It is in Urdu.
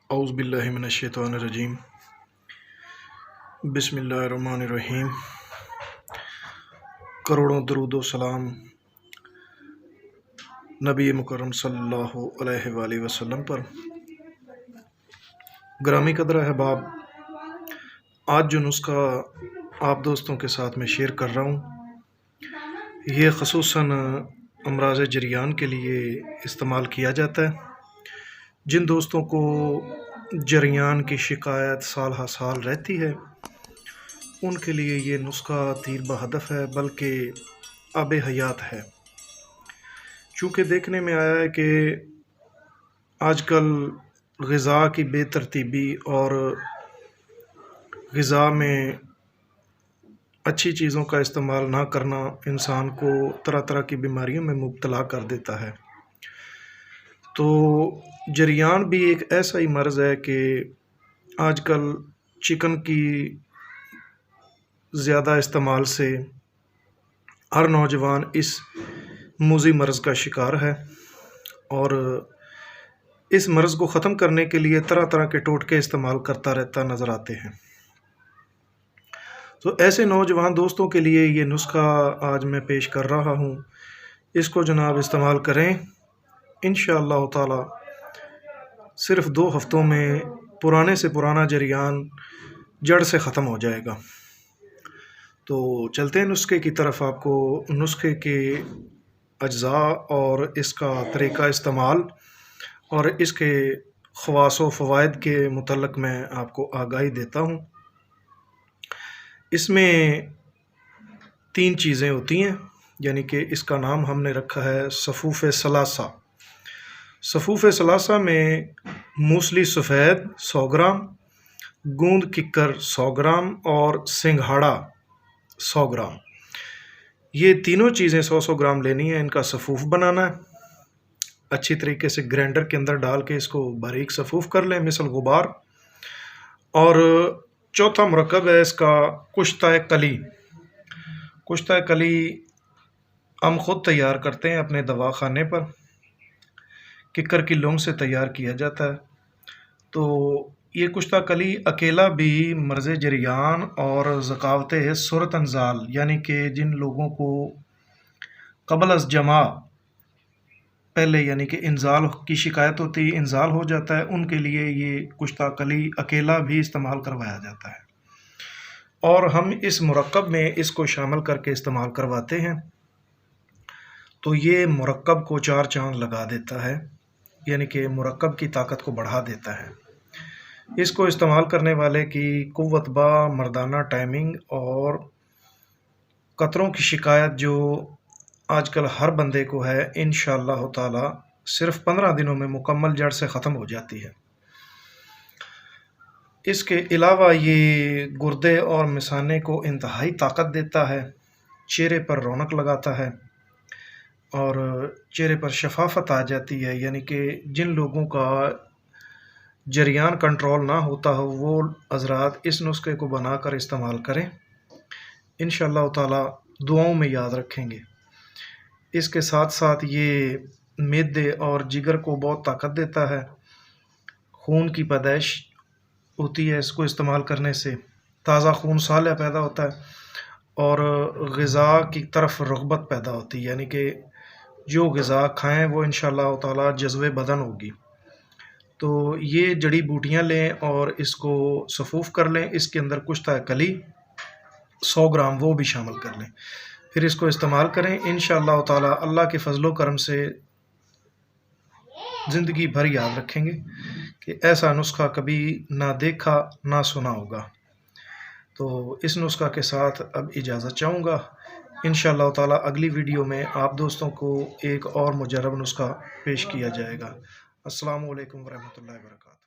اعوذ باللہ من الشیطان الرجیم بسم اللہ الرحمن الرحیم۔ کروڑوں درود و سلام نبی مکرم صلی اللہ علیہ وآلہ وسلم پر۔ گرامی قدر احباب، آج جو نسخہ آپ دوستوں کے ساتھ میں شیئر کر رہا ہوں، یہ خصوصاً امراض جریان کے لیے استعمال کیا جاتا ہے۔ جن دوستوں کو جریان کی شکایت سال ہر سال رہتی ہے، ان کے لیے یہ نسخہ تیر بہدف ہے، بلکہ آب حیات ہے۔ چونکہ دیکھنے میں آیا ہے کہ آج کل غذا کی بے ترتیبی اور غذا میں اچھی چیزوں کا استعمال نہ کرنا انسان کو طرح طرح کی بیماریوں میں مبتلا کر دیتا ہے۔ تو جریان بھی ایک ایسا ہی مرض ہے کہ آج کل چکن کی زیادہ استعمال سے ہر نوجوان اس موذی مرض کا شکار ہے، اور اس مرض کو ختم کرنے کے لیے طرح طرح کے ٹوٹکے استعمال کرتا رہتا نظر آتے ہیں۔ تو ایسے نوجوان دوستوں کے لیے یہ نسخہ آج میں پیش کر رہا ہوں، اس کو جناب استعمال کریں، انشاءاللہ تعالی صرف 2 ہفتوں میں پرانے سے پرانا جریان جڑ سے ختم ہو جائے گا۔ تو چلتے ہیں نسخے کی طرف۔ آپ کو نسخے کے اجزاء اور اس کا طریقہ استعمال اور اس کے خواص و فوائد کے متعلق میں آپ کو آگاہی دیتا ہوں۔ اس میں 3 چیزیں ہوتی ہیں، یعنی کہ اس کا نام ہم نے رکھا ہے صفوف ثلاثہ۔ صفوف ثلاثہ میں موسلی سفید 100 گرام، گوند ککر 100 گرام اور سنگھاڑا 100 گرام، یہ تینوں چیزیں 100 گرام لینی ہیں۔ ان کا صفوف بنانا ہے، اچھی طریقے سے گرینڈر کے اندر ڈال کے اس کو باریک صفوف کر لیں مثل غبار۔ اور چوتھا مرکب ہے اس کا کشتہ کلی۔ کشتہ کلی ہم خود تیار کرتے ہیں اپنے دوا خانے پر، ککر کی لونگ سے تیار کیا جاتا ہے۔ تو یہ کشتہ کلی اکیلا بھی مرض جریان اور ذکاوت صورت انزال، یعنی کہ جن لوگوں کو قبل از جماع پہلے یعنی کہ انزال کی شکایت ہوتی ہے، انزال ہو جاتا ہے، ان کے لیے یہ کشتہ کلی اکیلا بھی استعمال کروایا جاتا ہے، اور ہم اس مرکب میں اس کو شامل کر کے استعمال کرواتے ہیں۔ تو یہ مرکب کو 4 چاند لگا دیتا ہے، یعنی کہ مرکب کی طاقت کو بڑھا دیتا ہے۔ اس کو استعمال کرنے والے کی قوت با مردانہ ٹائمنگ اور قطروں کی شکایت جو آج کل ہر بندے کو ہے، انشاءاللہ تعالی صرف 15 دنوں میں مکمل جڑ سے ختم ہو جاتی ہے۔ اس کے علاوہ یہ گردے اور مثانے کو انتہائی طاقت دیتا ہے، چہرے پر رونق لگاتا ہے اور چہرے پر شفافت آ جاتی ہے، یعنی کہ جن لوگوں کا جریان کنٹرول نہ ہوتا ہو وہ حضرات اس نسخے کو بنا کر استعمال کریں، انشاءاللہ تعالی دعاؤں میں یاد رکھیں گے۔ اس کے ساتھ ساتھ یہ معدے اور جگر کو بہت طاقت دیتا ہے، خون کی پیدائش ہوتی ہے اس کو استعمال کرنے سے، تازہ خون سالہ پیدا ہوتا ہے اور غذا کی طرف رغبت پیدا ہوتی ہے، یعنی کہ جو غذا کھائیں وہ انشاءاللہ تعالی جذب بدن ہوگی۔ تو یہ جڑی بوٹیاں لیں اور اس کو صفوف کر لیں، اس کے اندر کشتہ کلی 100 گرام وہ بھی شامل کر لیں، پھر اس کو استعمال کریں، انشاءاللہ تعالی اللہ کے فضل و کرم سے زندگی بھر یاد رکھیں گے کہ ایسا نسخہ کبھی نہ دیکھا نہ سنا ہوگا۔ تو اس نسخہ کے ساتھ اب اجازت چاہوں گا، انشاءاللہ تعالی اگلی ویڈیو میں آپ دوستوں کو ایک اور مجرب نسخہ پیش کیا جائے گا۔ السلام علیکم ورحمۃ اللہ وبرکاتہ۔